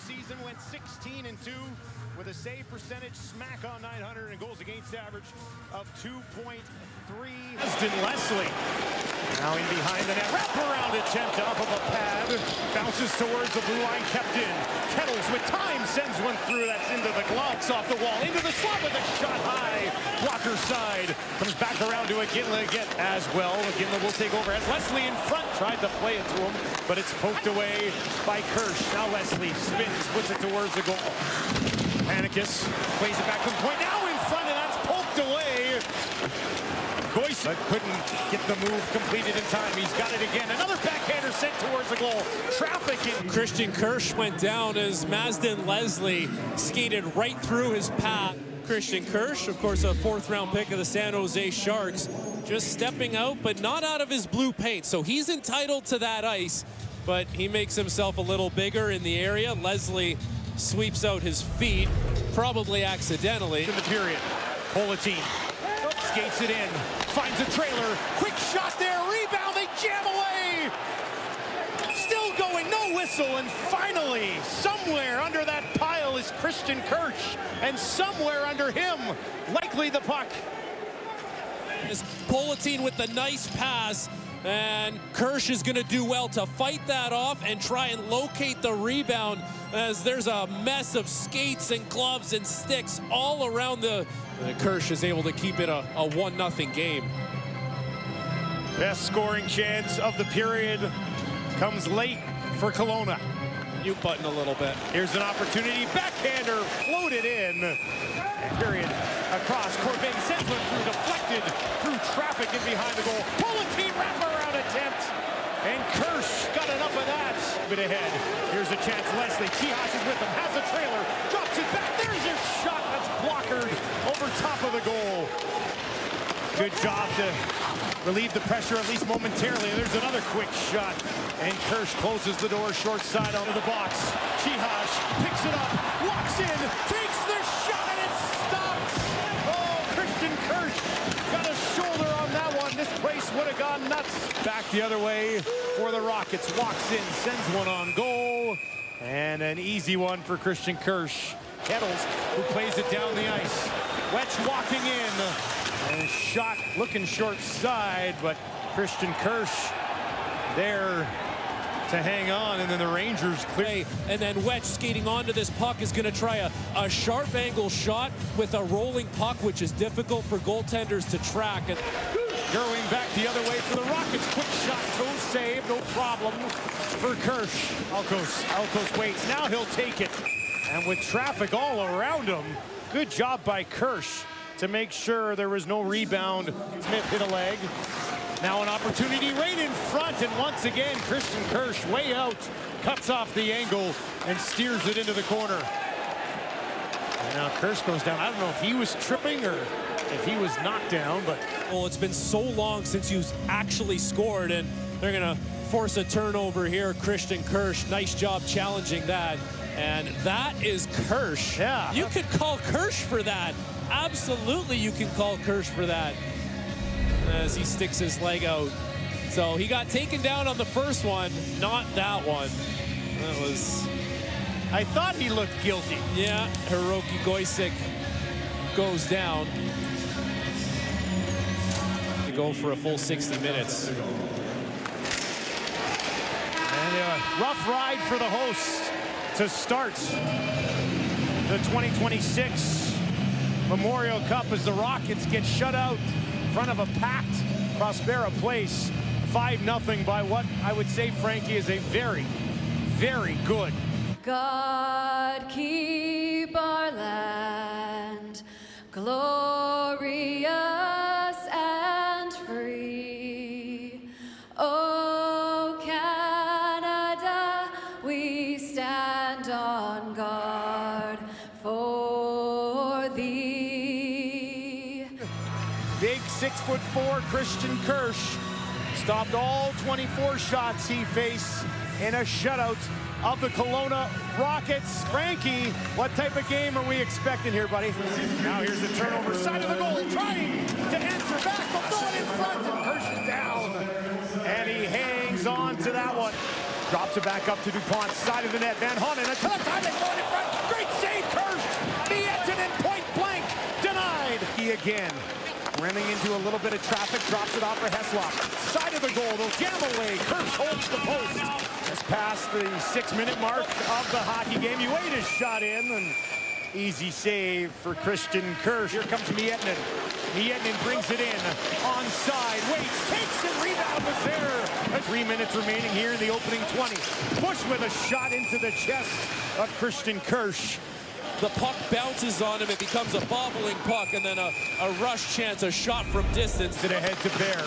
season went 16-2 with a save percentage smack on 900 and goals against average of 2.3. Leslie now in behind the net, wraparound attempt off of a pad, bounces towards the blue line, kept in. Kettles with time sends one through, that's into the gloves, off the wall, into the slot with a shot high, blocker side, comes back around to Aginla again as well. Aginla will take over as Leslie in front, tried to play it to him, but it's poked away by Kirsch. Now Leslie spins, puts it towards the goal. Panicus plays it back from point, now in front, and that's poked away. Goyce couldn't get the move completed in time. He's got it again. Another backhander sent towards the goal. Traffic in. Christian Kirsch went down as Mazden Leslie skated right through his path. Christian Kirsch, of course, a fourth-round pick of the San Jose Sharks, just stepping out, but not out of his blue paint. So he's entitled to that ice, but he makes himself a little bigger in the area. Leslie sweeps out his feet, probably accidentally. In the period, Politin skates it in, finds a trailer, quick shot there, rebound, they jam away! Still going, no whistle, and finally, somewhere under that pile is Christian Kirsch, and somewhere under him, likely the puck. Is Politin with the nice pass, and Kirsch is going to do well to fight that off and try and locate the rebound, as there's a mess of skates and gloves and sticks all around the... Kirsch is able to keep it a 1-0 game. Best scoring chance of the period comes late for Kelowna. Mute button a little bit. Here's an opportunity, backhander floated in. And period across, Corbin sends one through, deflected through traffic and behind the goal. Politin wraparound attempt, and Kirsch got enough of that. Bit ahead, here's a chance, Leslie, Kirsch is with him, has a trailer, drops it back, there's your shot, that's blockered over top of the goal. Good job to relieve the pressure at least momentarily. There's another quick shot, and Kirsch closes the door short side onto the box. Kirsch picks it up, walks in, takes the shot, and it stops. Oh, Christian Kirsch got a shoulder on that one. This place would have gone nuts. Back the other way for the Rockets. Walks in, sends one on goal, and an easy one for Christian Kirsch. Kettles, who plays it down the ice. Wetch walking in, and shot looking short side, but Christian Kirsch there to hang on, and then the Rangers clear. And then Wetch skating onto this puck is going to try a sharp angle shot with a rolling puck, which is difficult for goaltenders to track. And going back the other way for the Rockets. Quick shot, toe save, no problem for Kirsch. Alkos waits, now he'll take it. And with traffic all around him, good job by Kirsch to make sure there was no rebound. Smith hit a leg. Now an opportunity right in front, and once again, Christian Kirsch way out, cuts off the angle and steers it into the corner. And now Kirsch goes down. I don't know if he was tripping or if he was knocked down, but... Well, it's been so long since you've actually scored, and they're going to force a turnover here. Christian Kirsch, nice job challenging that. And that is Kirsch. Yeah. You could call Kirsch for that. Absolutely, you can call Kirsch for that. As he sticks his leg out. So he got taken down on the first one, not that one. That was... I thought he looked guilty. Yeah, Hiroki Goyce goes down. To go for a full 60 minutes. And a rough ride for the hosts to start the 2026 Memorial Cup as the Rockets get shut out in front of a packed Prospera Place. 5-0 by what I would say, Frankie, is a very, very good. God keep our land glorious and free. Oh, Canada, we stand on guard for thee. Big 6'4" Christian Kirsch stopped all 24 shots he faced in a shutout of the Kelowna Rockets. Frankie, what type of game are we expecting here, buddy? Now here's the turnover, side of the goal, trying to answer back, but throw it in front, and Kirsch is down. And he hangs on to that one. Drops it back up to DuPont, side of the net. Van Honen, until the time they throw it in front. Great save, Kirsch. Miettinen, point blank, denied. He again, running into a little bit of traffic, drops it off for Heslop. Side of the goal, they'll jam away. Kirsch holds the post. Just past the 6-minute mark of the hockey game. You wait his shot in, and easy save for Christian Kirsch. Here comes Miettinen. Miettinen brings it in. Onside, waits, takes it, rebound was there. 3 minutes remaining here in the opening 20. Bush with a shot into the chest of Christian Kirsch. The puck bounces on him, it becomes a bobbling puck, and then a rush chance, a shot from distance. To the head to Bear.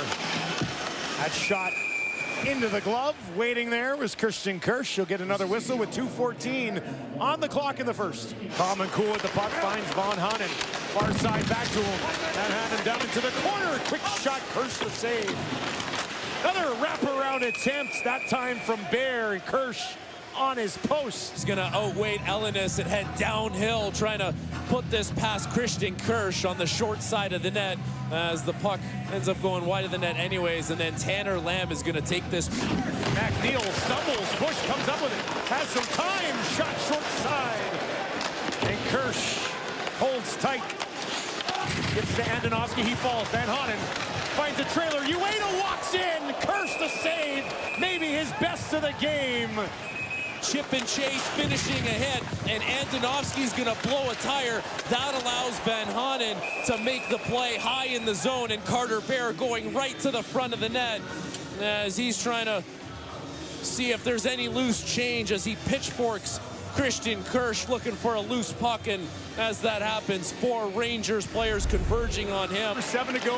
That shot into the glove. Waiting there was Christian Kirsch. He'll get another whistle with 2:14 on the clock in the first. Calm and cool with the puck, finds Van Honen. Far side back to him. Van Honen down into the corner. Quick shot, Kirsch the save. Another wraparound attempt, that time from Bear, and Kirsch on his post. He's gonna outweight Ellenis and head downhill, trying to put this past Christian Kirsch on the short side of the net, as the puck ends up going wide of the net anyways, and then Tanner Lamb is gonna take this. McNeil stumbles, Bush comes up with it, has some time, shot short side, and Kirsch holds tight. Gets to Andonovski, he falls. Van Honen finds a trailer, Ueda walks in, Kirsch the save, maybe his best of the game. Chip and chase, finishing ahead, and Andonovski's gonna blow a tire. That allows Van Honen to make the play high in the zone, and Carter Bear going right to the front of the net as he's trying to see if there's any loose change as he pitchforks Christian Kirsch, looking for a loose puck, and as that happens, 4 Rangers players converging on him. 7 to go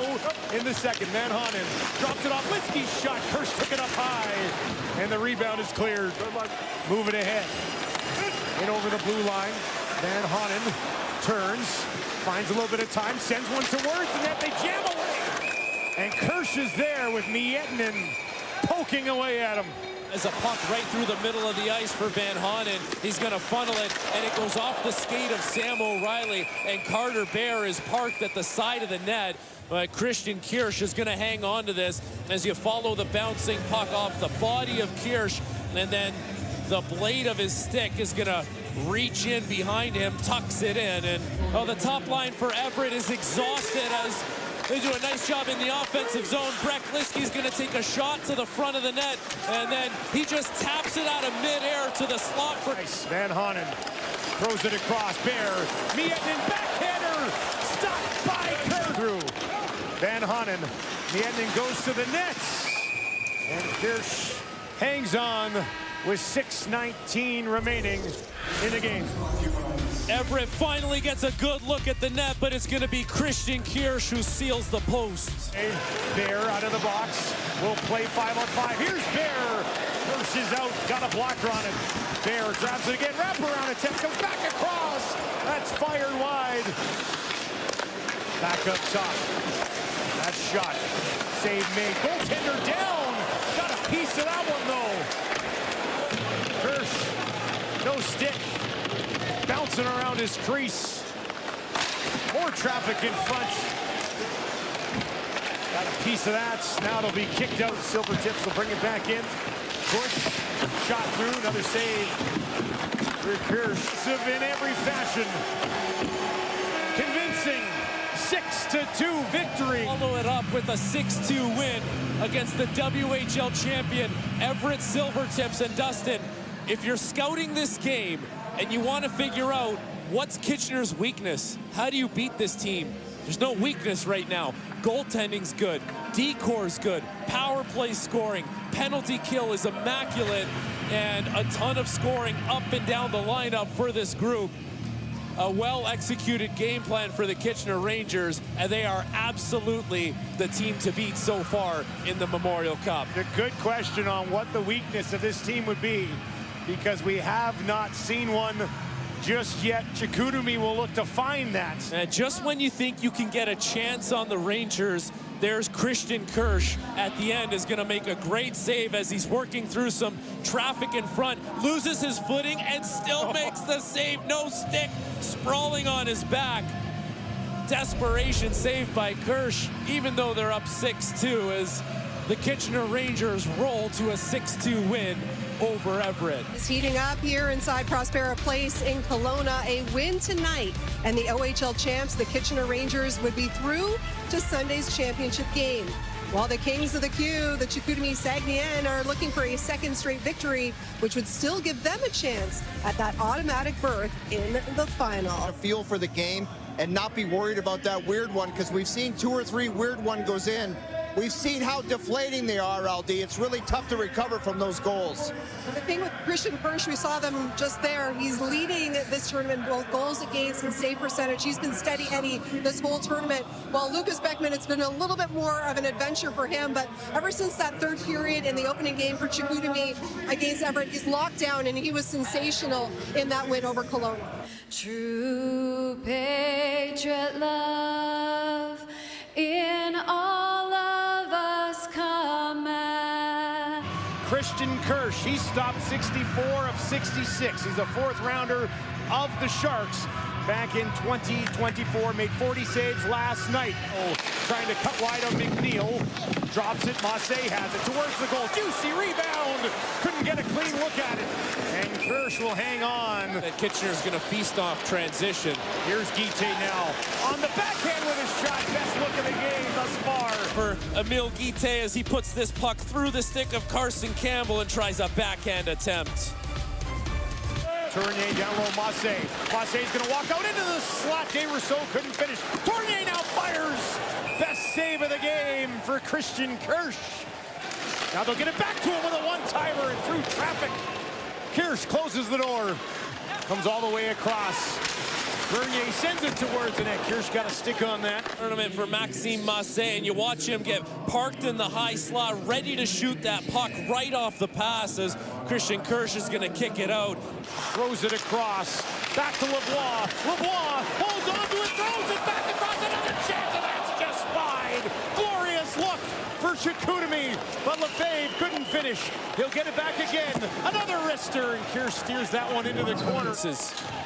in the second. Van Honen drops it off. Linsky's shot. Kirsch took it up high, and the rebound is cleared. Move it ahead. In over the blue line. Van Honen turns, finds a little bit of time, sends one towards the net. They jam away, and Kirsch is there with Miettinen poking away at him. As a puck right through the middle of the ice for Van Honen. He's going to funnel it, and it goes off the skate of Sam O'Reilly, and Carter Bear is parked at the side of the net. But Christian Kirsch is going to hang on to this as you follow the bouncing puck off the body of Kirsch, and then the blade of his stick is going to reach in behind him, tucks it in, and the top line for Everett is exhausted as they do a nice job in the offensive zone. Brett Linsky's going to take a shot to the front of the net, and then he just taps it out of midair to the slot for... Nice. Van Honen throws it across. Bear, Miettinen, backhander, stopped by Kirsch. Through Van Honen. Miettinen goes to the net, and Kirsch hangs on with 6:19 remaining in the game. Everett finally gets a good look at the net, but it's going to be Christian Kirsch who seals the post. Bear out of the box. We'll play 5-on-5. Here's Bear. Kirsch is out. Got a blocker on it. Bear grabs it again. Wraparound attempt. Comes back across. That's fired wide. Back up top. That shot. Save made. Goaltender down. Got a piece of that one, though. Kirsch. No stick. Bouncing around his crease. More traffic in front. Got a piece of that. Now it'll be kicked out. Silvertips will bring it back in. Bush shot through. Another save for Kirsch. In every fashion. Convincing 6-2 victory. Follow it up with a 6-2 win against the WHL champion Everett Silvertips. And Dustin, if you're scouting this game and you want to figure out what's Kitchener's weakness, how do you beat this team? There's no weakness right now. Goaltending's good, D-core's good, power play scoring, penalty kill is immaculate, and a ton of scoring up and down the lineup for this group. A well-executed game plan for the Kitchener Rangers, and they are absolutely the team to beat so far in the Memorial Cup. A good question on what the weakness of this team would be, because we have not seen one just yet. Chicoutimi will look to find that. And just when you think you can get a chance on the Rangers, there's Christian Kirsch at the end, is going to make a great save as he's working through some traffic in front, loses his footing and still makes the save. No stick, sprawling on his back. Desperation save by Kirsch, even though they're up 6-2, as the Kitchener Rangers roll to a 6-2 win over Everett. It's heating up here inside Prospera Place in Kelowna. A win tonight, and the OHL champs, the Kitchener Rangers, would be through to Sunday's championship game. While the Kings of the Q, the Chicoutimi Saguenayens, are looking for a second straight victory, which would still give them a chance at that automatic berth in the final. A feel for the game and not be worried about that weird one, because we've seen 2 or 3 weird one goes in. We've seen how deflating they are, LD. It's really tough to recover from those goals. The thing with Christian Kirsch, we saw them just there. He's leading this tournament, both goals against and save percentage. He's been steady Eddie this whole tournament. While Lucas Beckman, it's been a little bit more of an adventure for him, but ever since that third period in the opening game for Chicoutimi against Everett, he's locked down, and he was sensational in that win over Kelowna. True patriot love in all of us command. Christian Kirsch, he stopped 64 of 66. He's a 4th rounder of the Sharks back in 2024. Made 40 saves last night. Oh, trying to cut wide on McNeil. Drops it. Massey has it towards the goal. Juicy rebound. Couldn't get a clean look at it. And Kirsch will hang on. And Kitchener's going to feast off transition. Here's Guite now on the backhand with his shot. Best look of the game thus far. For Emile Guite as he puts this puck through the stick of Carson Campbell and tries a backhand attempt. Tournier down low, Massey. Massey's going to walk out into the slot. De Rousseau couldn't finish. Tournier now fires. Best save of the game for Christian Kirsch. Now they'll get it back to him with a one-timer and through traffic. Kirsch closes the door. Comes all the way across. Bernier sends it towards the net. Kirsch got a stick on that. Tournament for Maxime Massey, and you watch him get parked in the high slot, ready to shoot that puck right off the pass as Christian Kirsch is going to kick it out. Throws it across. Back to LeBlanc. LeBlanc holds on to it, throws it back across. Another chance, and that's just wide. Glorious look for Chicoutimi, but Lefebvre couldn't finish. He'll get it back again. Another wrister, and Kirsch steers that one into the corner.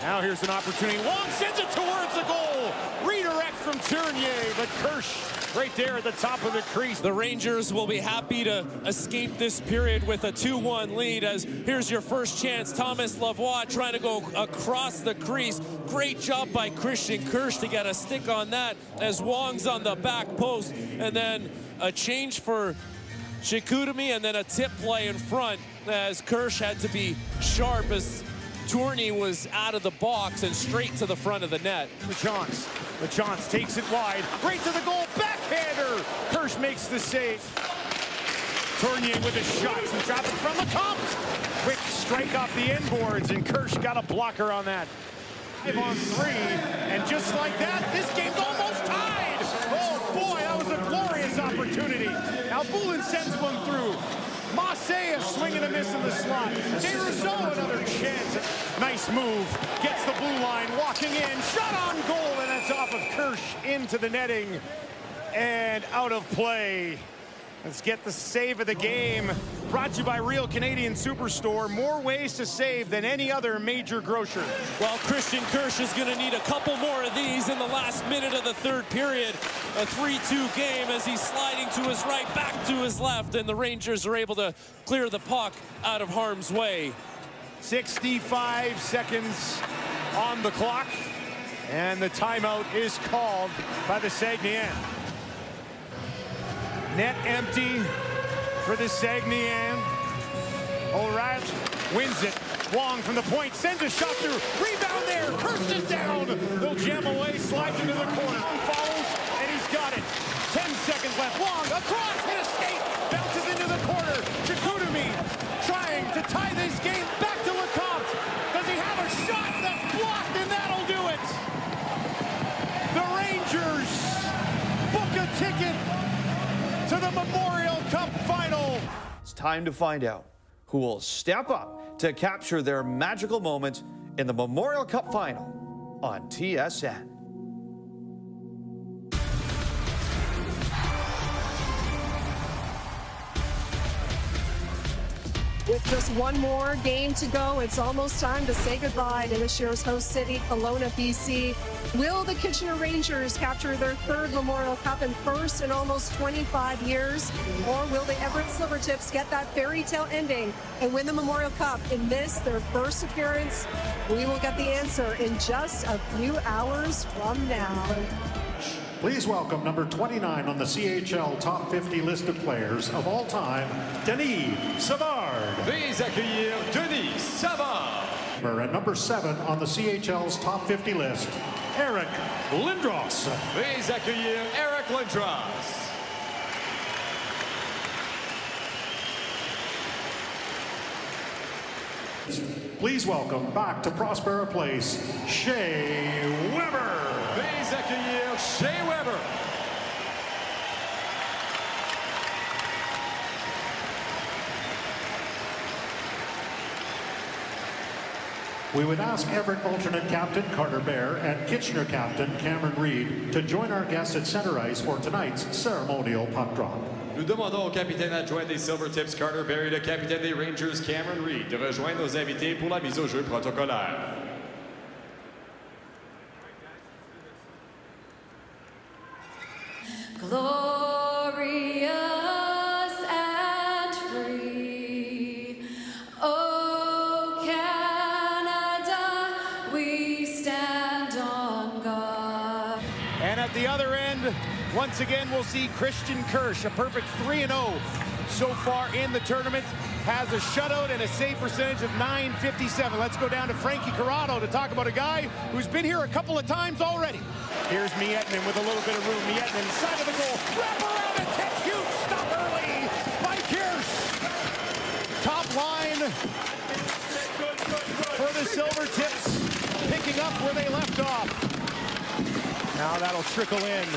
Now here's an opportunity. Wong sends it towards the goal. Redirect from Tournier, but Kirsch right there at the top of the crease. The Rangers will be happy to escape this period with a 2-1 lead as here's your first chance. Thomas Lavoie trying to go across the crease. Great job by Christian Kirsch to get a stick on that as Wong's on the back post, and then a change for Chicoutimi and then a tip play in front as Kirsch had to be sharp as Tournier was out of the box and straight to the front of the net. LaChance takes it wide, right to the goal, backhander. Kirsch makes the save. Tournier with a shot, some traffic from LeCompte. Quick strike off the inboards, and Kirsch got a blocker on that. 5 on 3, and just like that, this game's almost tied. Oh boy, that was a glorious opportunity. Now Boulin sends one through. Massey a swing and a miss in the slot. De Rousseau another chance. Nice move. Gets the blue line. Walking in. Shot on goal. And that's off of Kirsch into the netting. And out of play. Let's get the save of the game. Brought to you by Real Canadian Superstore. More ways to save than any other major grocer. Well, Christian Kirsch is going to need a couple more of these in the last minute of the third period. A 3-2 game as he's sliding to his right, back to his left, and the Rangers are able to clear the puck out of harm's way. 65 seconds on the clock, and the timeout is called by the Saguenayens. Net empty for the Saguenayens. O'Reilly wins it. Wong from the point, sends a shot through. Rebound there, Kirsch is down. They'll jam away, slides into the corner. Follows, and he's got it. 10 seconds left. Wong across, hit a skate, bounces into the corner. Chicoutimi trying to tie this game back to LeCompte. Does he have a shot that's blocked, and that'll do it? The Rangers book a ticket to the Memorial Cup final. It's time to find out who will step up to capture their magical moment in the Memorial Cup final on TSN. With just one more game to go, it's almost time to say goodbye to this year's host city, Kelowna, BC. Will the Kitchener Rangers capture their third Memorial Cup and first in almost 25 years? Or will the Everett Silvertips get that fairy tale ending and win the Memorial Cup in this, their first appearance? We will get the answer in just a few hours from now. Please welcome number 29 on the CHL Top 50 list of players of all time, Denis Savard. Veuillez accueillir Denis Savard. And number 7 on the CHL's Top 50 list, Eric Lindros. Veuillez accueillir Eric Lindros. Please welcome back to Prospera Place, Shea Weber. Veuillez accueillir Shea Weber. We would ask Everett alternate captain Carter Bear and Kitchener captain Cameron Reid to join our guests at center ice for tonight's ceremonial puck drop. Nous demandons au capitaine adjoint des Silvertips Carter Bear et le capitaine des Rangers Cameron Reid de rejoindre nos invités pour la mise au jeu protocolaire. Glorious and free, oh Canada, we stand on guard. And at the other end, once again, we'll see Christian Kirsch, a perfect 3-0 so far in the tournament. Has a shutout and a save percentage of .957. Let's go down to Frankie Corrado to talk about a guy who's been here a couple of times already. Here's Miettinen with a little bit of room. Miettinen, side of the goal, wrap around attempt, huge stop early by Kirsch. Top line for the Silvertips, picking up where they left off. Now that'll trickle in,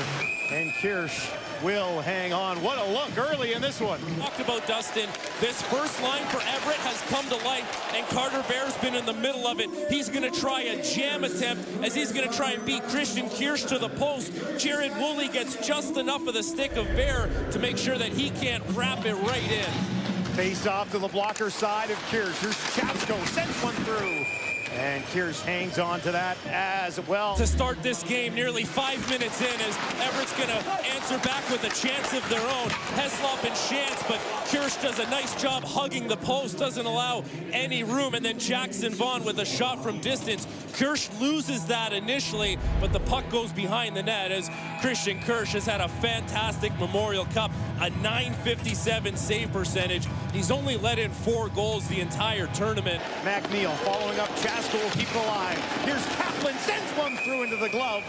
and Kirsch will hang on. What a look early in this one. Talked about, Dustin, this first line for Everett has come to life, and Carter Bear's been in the middle of it. He's going to try a jam attempt as he's going to try and beat Christian Kirsch to the post. Jared Woolley gets just enough of the stick of Bear to make sure that he can't wrap it right in. Face off to the blocker side of Kirsch. Here's Chasko, sends one through. And Kirsch hangs on to that as well. To start this game, nearly 5 minutes in, as Everett's going to answer back with a chance of their own. Heslop and Chance, but Kirsch does a nice job hugging the post, doesn't allow any room. And then Jackson Vaughn with a shot from distance. Kirsch loses that initially, but the puck goes behind the net as Christian Kirsch has had a fantastic Memorial Cup, a .957 save percentage. He's only let in 4 goals the entire tournament. McNeil following up. Chasko will keep it alive. Here's Kaplan, sends one through into the glove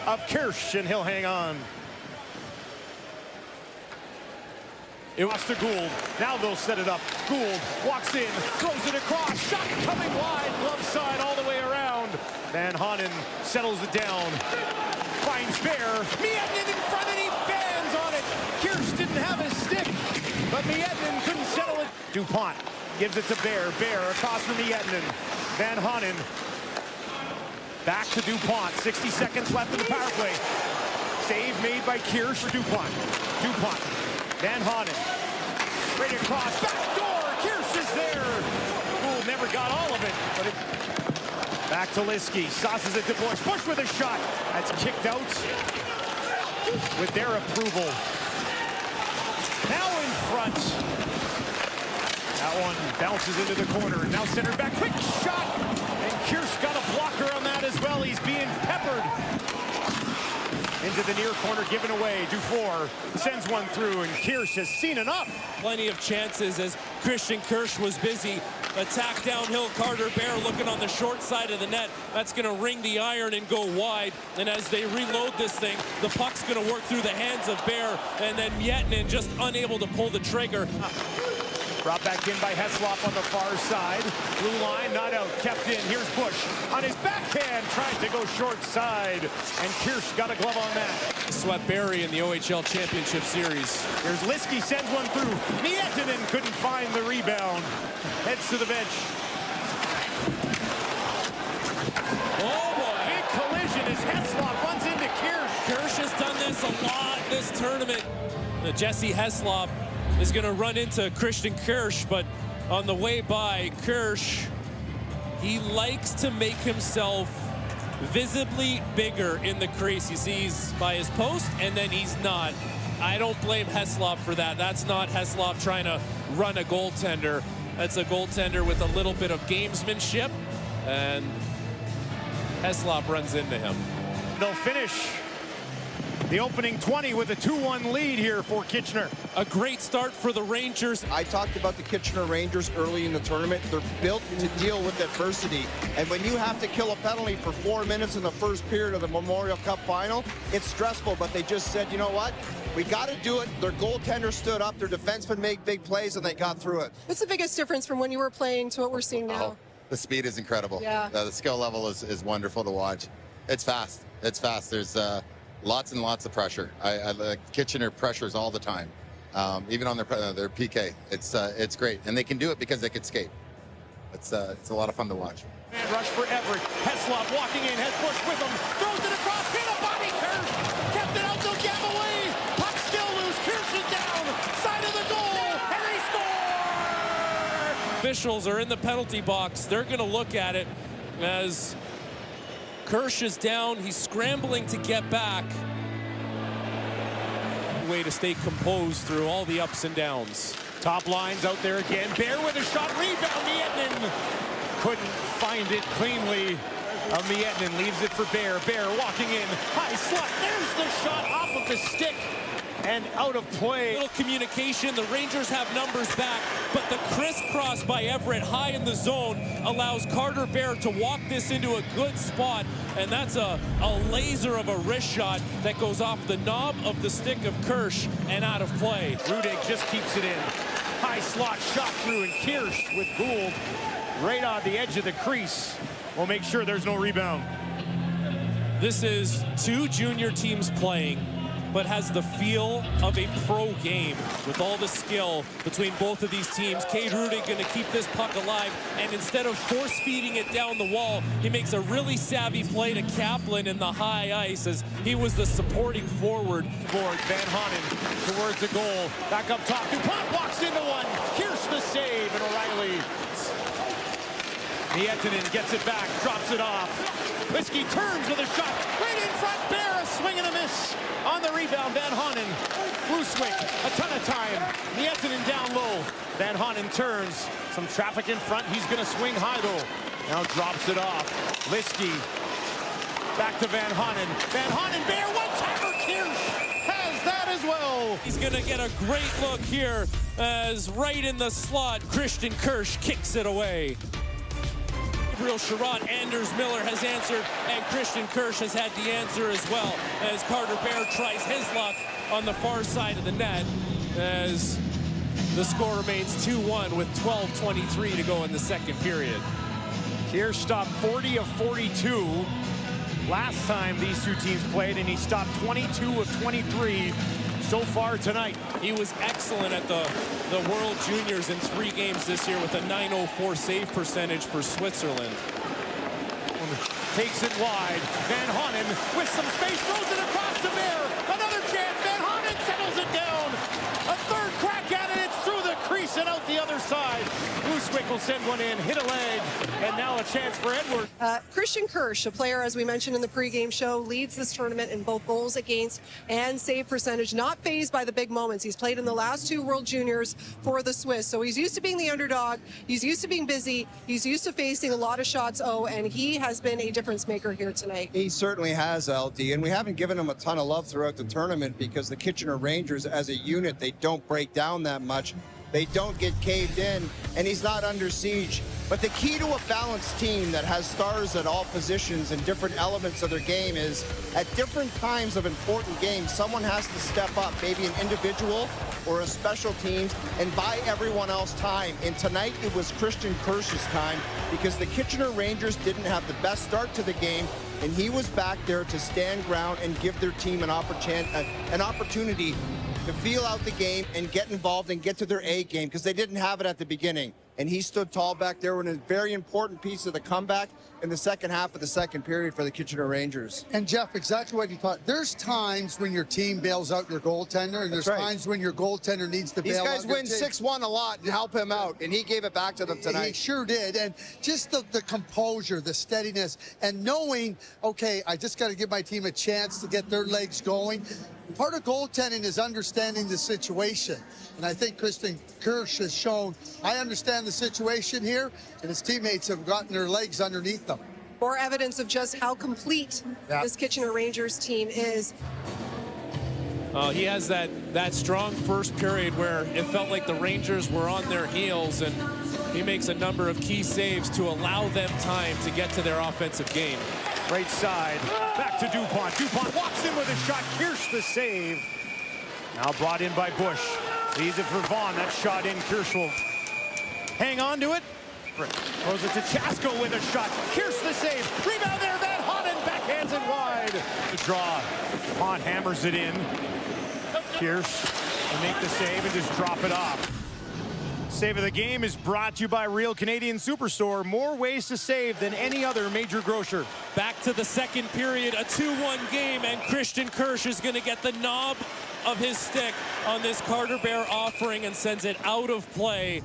of Kirsch, and he'll hang on. It was to Gould. Now they'll set it up. Gould walks in, throws it across. Shot coming wide, glove side all the way around. Van Honen settles it down. Finds Bear. Miettinen in front, and he fans on it. Kirsch didn't have his stick, but Miettinen couldn't settle it. DuPont gives it to Bear. Bear across from Miettinen. Van Honen back to DuPont. 60 seconds left in the power play. Save made by Kirsch for DuPont. DuPont. Van Honen. Right across. Back door. Kirsch is there. Gould never got all of it. But it... Back to Liskey. Sauces it to Bush. Bush with a shot. That's kicked out with their approval. Now in front. That one bounces into the corner. Now centered back. Quick shot. And Kirsch got a blocker on that as well. He's being peppered. Into the near corner, given away. Dufour sends one through, and Kirsch has seen enough. Plenty of chances as Christian Kirsch was busy. Attack downhill, Carter Bear looking on the short side of the net. That's going to ring the iron and go wide. And as they reload this thing, the puck's going to work through the hands of Bear. And then Miettinen just unable to pull the trigger. Brought back in by Heslop on the far side. Blue line, not out, kept in. Here's Bush on his backhand, tries to go short side. And Kirsch got a glove on that. Swept Barry in the OHL Championship Series. Here's Liskey, sends one through. Miettinen couldn't find the rebound. Heads to the bench. Oh boy. Big collision as Heslop runs into Kirsch. Kirsch has done this a lot this tournament. Jesse Heslop is going to run into Christian Kirsch, but on the way by. Kirsch, he likes to make himself visibly bigger in the crease. You see he's by his post, and then he's not. I don't blame Heslop for that. That's not Heslop trying to run a goaltender. That's a goaltender with a little bit of gamesmanship, and Heslop runs into him. They'll finish the opening 20 with a 2-1 lead here for Kitchener. A great start for the Rangers. I talked about the Kitchener Rangers early in the tournament. They're built to deal with adversity. And when you have to kill a penalty for 4 minutes in the first period of the Memorial Cup final, it's stressful, but they just said, you know what? We got to do it. Their goaltender stood up, their defensemen made big plays, and they got through it. What's the biggest difference from when you were playing to what we're seeing now? The speed is incredible. Yeah. The skill level is wonderful to watch. It's fast. It's fast. There's lots and lots of pressure. Kitchener pressures all the time, even on their PK. It's great, and they can do it because they can skate. It's a lot of fun to watch. And rush for Everett. Heslop walking in, has Bush with him, throws it across, hit a body curve, kept it out, they'll jam away. Puck still loose. Kirsch is down, side of the goal, and they score. Officials are in the penalty box. They're going to look at it as Kirsch is down. He's scrambling to get back. Way to stay composed through all the ups and downs. Top lines out there again. Bear with a shot, rebound. Miettinen couldn't find it cleanly. Miettinen leaves it for Bear. Bear walking in, high slot. There's the shot off of the stick and out of play. Little communication. The Rangers have numbers back, but the crisscross by Everett high in the zone allows Carter Bear to walk this into a good spot, and that's a laser of a wrist shot that goes off the knob of the stick of Kirsch and out of play. Rudig just keeps it in. High slot shot through, and Kirsch with Gould right on the edge of the crease. We'll make sure there's no rebound. This is two junior teams playing, but has the feel of a pro game with all the skill between both of these teams. Cade Rudig going to keep this puck alive, and instead of force-feeding it down the wall, he makes a really savvy play to Kaplan in the high ice as he was the supporting forward. Board, Van Honen towards the goal. Back up top, DuPont walks into one. Kirsch the save, and O'Reilly. Miettinen gets it back, drops it off. Whiskey turns with a shot, right in front, Bear, a swing and a miss. On the rebound, Van Honen. Blueswick, a ton of time. Miettinen down low. Van Honen turns. Some traffic in front. He's going to swing high, though. Now drops it off. Liskey. Back to Van Honen. Van Honen, Bear, one-timer. Kirsch has that as well. He's going to get a great look here as right in the slot, Christian Kirsch kicks it away. Gabriel Sherrod, Anders Miller has answered, and Christian Kirsch has had the answer as well as Carter Bear tries his luck on the far side of the net as the score remains 2-1 with 12:23 to go in the second period. Kirsch stopped 40 of 42 last time these two teams played, and he stopped 22 of 23 so far tonight. He was excellent at the World Juniors in 3 games this year with a .904 save percentage for Switzerland. Takes it wide. Van Honen with some space, throws it across to Bear. Another chance. Van Honen settles it down. A third crack at it. It's through the crease and out the other side. Blueswick will send one in, hit a leg, and now a chance for Edwards. Christian Kirsch, a player, as we mentioned in the pregame show, leads this tournament in both goals against and save percentage. Not fazed by the big moments. He's played in the last 2 World Juniors for the Swiss, so he's used to being the underdog. He's used to being busy. He's used to facing a lot of shots. And he has been a difference maker here tonight. He certainly has, LD, and we haven't given him a ton of love throughout the tournament because the Kitchener Rangers as a unit, they don't break down that much. They don't get caved in, and he's not under siege. But the key to a balanced team that has stars at all positions and different elements of their game is at different times of important games, someone has to step up, maybe an individual or a special teams, and buy everyone else time. And tonight it was Christian Kirsch's time because the Kitchener Rangers didn't have the best start to the game, and he was back there to stand ground and give their team an opportunity to feel out the game and get involved and get to their A game because they didn't have it at the beginning. and he stood tall back there in a very important piece of the comeback in the second half of the second period for the Kitchener Rangers. And Jeff, exactly what you thought. There's times when your team bails out your goaltender, and there's times when your goaltender needs to bail out. These guys win 6-1 a lot and help him out, and he gave it back to them tonight. He sure did. And just the composure, the steadiness, and knowing, okay, I just got to give my team a chance to get their legs going. Part of goaltending is understanding the situation. And I think Kirsch has shown, I understand the situation here, and his teammates have gotten their legs underneath them. More evidence of just how complete this Kitchener Rangers team is. He has that strong first period where it felt like the Rangers were on their heels, and he makes a number of key saves to allow them time to get to their offensive game. Right side, back to Dupont. Dupont walks in with a shot. Kirsch the save. Now brought in by Bush. Leaves it for Vaughn. That shot in. Kirsch will hang on to it. Throws it to Chasko with a shot. Kirsch the save. Rebound there. Van Honen backhands it wide. The draw. Dupont hammers it in. Kirsch will make the save and just drop it off. Save of the game is brought to you by Real Canadian Superstore. More ways to save than any other major grocer. Back to the second period, a 2-1 game, and Christian Kirsch is going to get the knob of his stick on this Carter Bear offering and sends it out of play.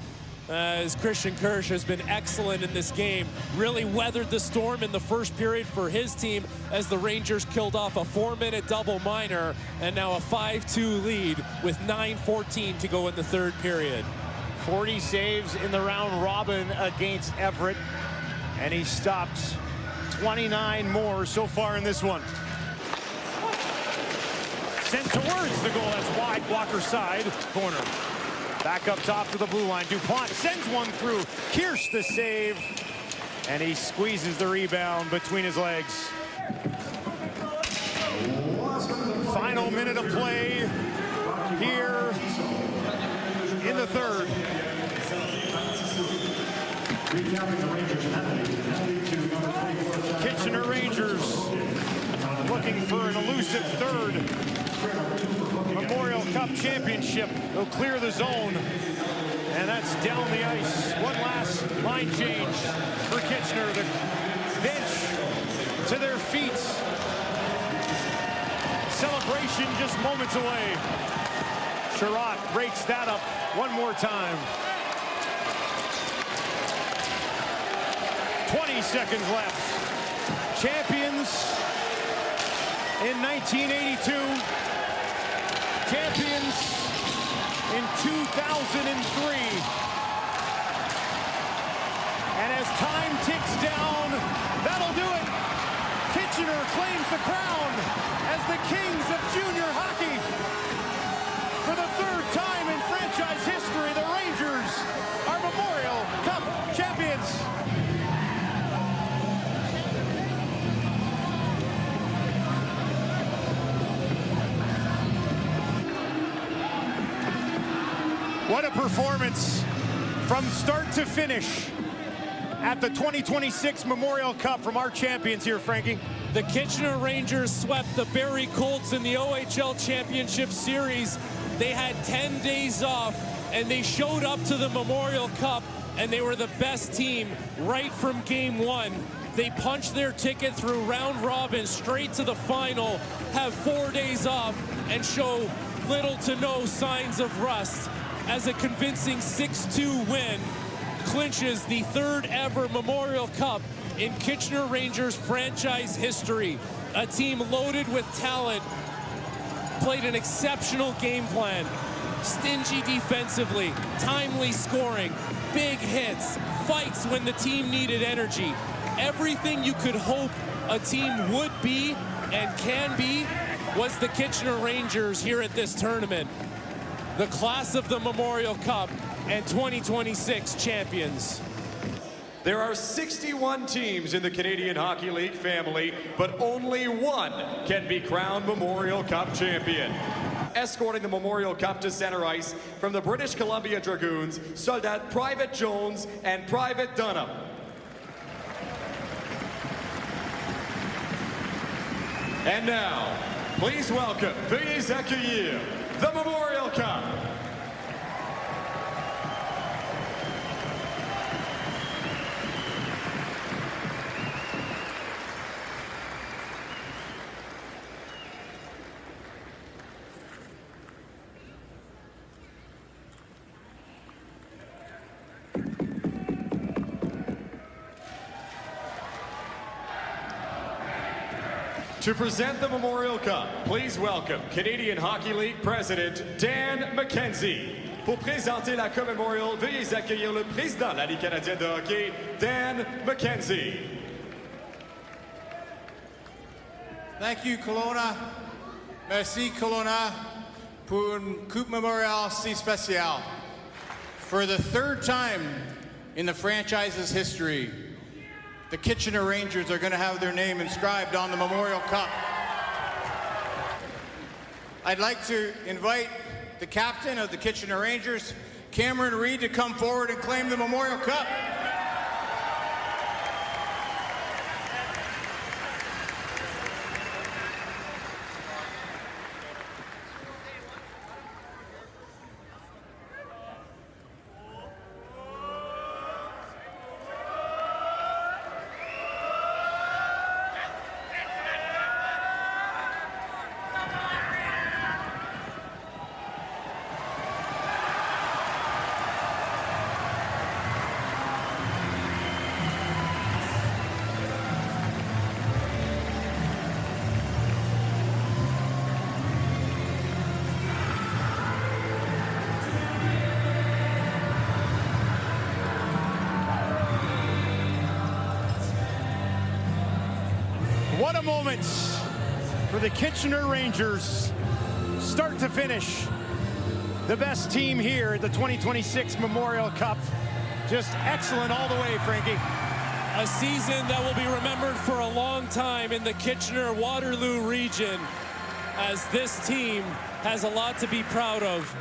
As Christian Kirsch has been excellent in this game, really weathered the storm in the first period for his team as the Rangers killed off a 4-minute double minor and now a 5-2 lead with 9:14 to go in the third period. 40 saves in the round robin against Everett, and he stopped 29 more so far in this one. Sent towards the goal. That's wide, blocker side corner. Back up top to the blue line. Dupont sends one through. Kirsch the save, and he squeezes the rebound between his legs. Final minute of play here in the third. Kitchener Rangers looking for an elusive third Memorial Cup championship. They'll clear the zone, and that's down the ice. One last line change for Kitchener. The bench to their feet. Celebration just moments away. Sherratt breaks that up one more time. 20 seconds left. Champions in 1982. Champions in 2003. And as time ticks down, that'll do it. Kitchener claims the crown as the kings of junior hockey. For the third time in franchise history, the Rangers are Memorial Cup champions. What a performance from start to finish at the 2026 Memorial Cup from our champions here, Frankie. The Kitchener Rangers swept the Barrie Colts in the OHL Championship Series. They had 10 days off, and they showed up to the Memorial Cup, and they were the best team right from game one. They punched their ticket through round robin straight to the final, have 4 days off, and show little to no signs of rust as a convincing 6-2 win clinches the third ever Memorial Cup in Kitchener Rangers franchise history. A team loaded with talent, played an exceptional game plan, stingy defensively, timely scoring, big hits, fights when the team needed energy. Everything you could hope a team would be and can be was the Kitchener Rangers here at this tournament. The class of the Memorial Cup and 2026 champions. There are 61 teams in the Canadian Hockey League family, but only one can be crowned Memorial Cup champion. Escorting the Memorial Cup to center ice from the British Columbia Dragoons, Soldat Private Jones and Private Dunham. And now, please welcome, veuillez accueillir the Memorial Cup. To present the Memorial Cup, please welcome Canadian Hockey League President Dan McKenzie. Pour présenter la Coupe Memorial, veuillez accueillir le président de la Ligue canadienne de hockey, Dan McKenzie. Thank you, Kelowna. Merci, Kelowna, pour une Coupe Memorial si spéciale. For the third time in the franchise's history, the Kitchener Rangers are going to have their name inscribed on the Memorial Cup. I'd like to invite the captain of the Kitchener Rangers, Cameron Reid, to come forward and claim the Memorial Cup. What a moment for the Kitchener Rangers, start to finish. The best team here at the 2026 Memorial Cup. Just excellent all the way, Frankie. A season that will be remembered for a long time in the Kitchener-Waterloo region, as this team has a lot to be proud of.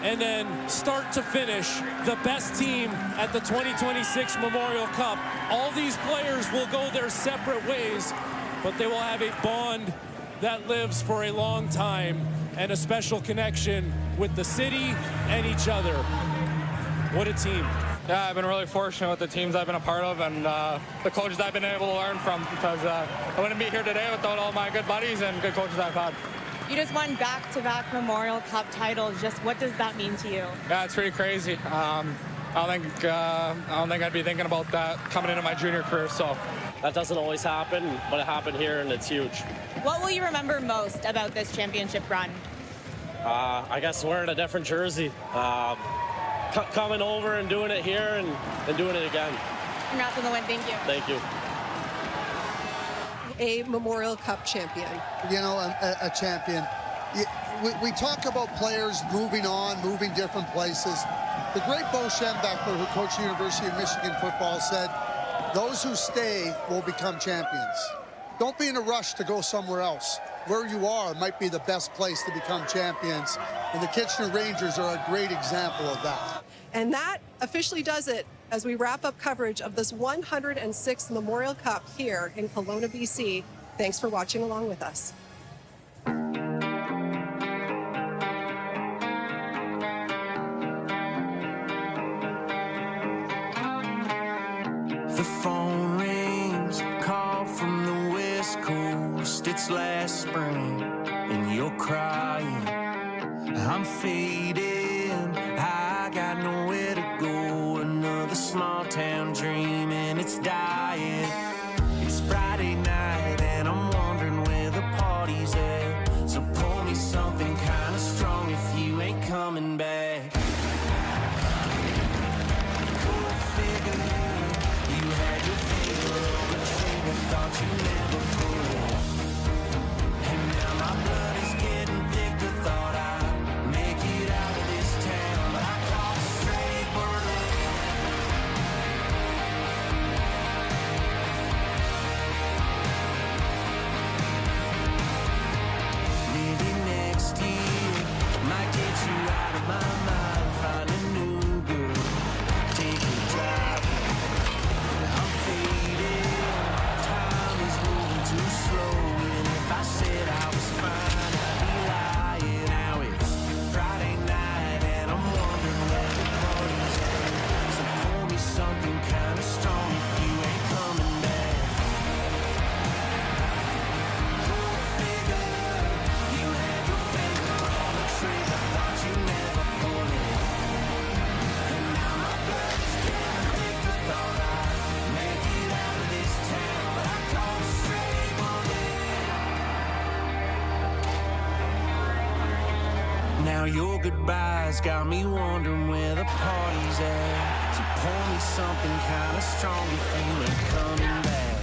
And then start to finish, the best team at the 2026 Memorial Cup. All these players will go their separate ways, but they will have a bond that lives for a long time and a special connection with the city and each other. What a team. Yeah, I've been really fortunate with the teams I've been a part of and the coaches I've been able to learn from, because I wouldn't be here today without all my good buddies and good coaches I've had. You just won back-to-back Memorial Cup titles. Just what does that mean to you? Yeah, it's pretty crazy. I don't think I'd be thinking about that coming into my junior career. So that doesn't always happen, but it happened here and it's huge. What will you remember most about this championship run? I guess wearing a different jersey. Coming over and doing it here and doing it again. Congrats on the win. Thank you. Thank you. A Memorial Cup champion. You know, a champion. We talk about players moving on, moving different places. The great Bo Schembechler, who coached the University of Michigan football, said, those who stay will become champions. Don't be in a rush to go somewhere else. Where you are might be the best place to become champions, and the Kitchener Rangers are a great example of that. And that officially does it as we wrap up coverage of this 106th Memorial Cup here in Kelowna, BC. Thanks for watching along with us. The phone rings, call from the West Coast. It's last spring, and you're crying. I'm fading, I got nowhere to go. Another small town dream, and it's dying. It's Friday night, and I'm wondering where the party's at. So pour me something kind of strong if you ain't coming back. Thought you never could. And now my blood is getting thick. The thought I'd make it out of this town, but I call it straight Berlin. Maybe next year might get you out of my mind. Find a new girl, take a drive. I'm fading. Too Now your goodbyes got me wondering where the party's at. So pour me something kind of strong and feel it coming back.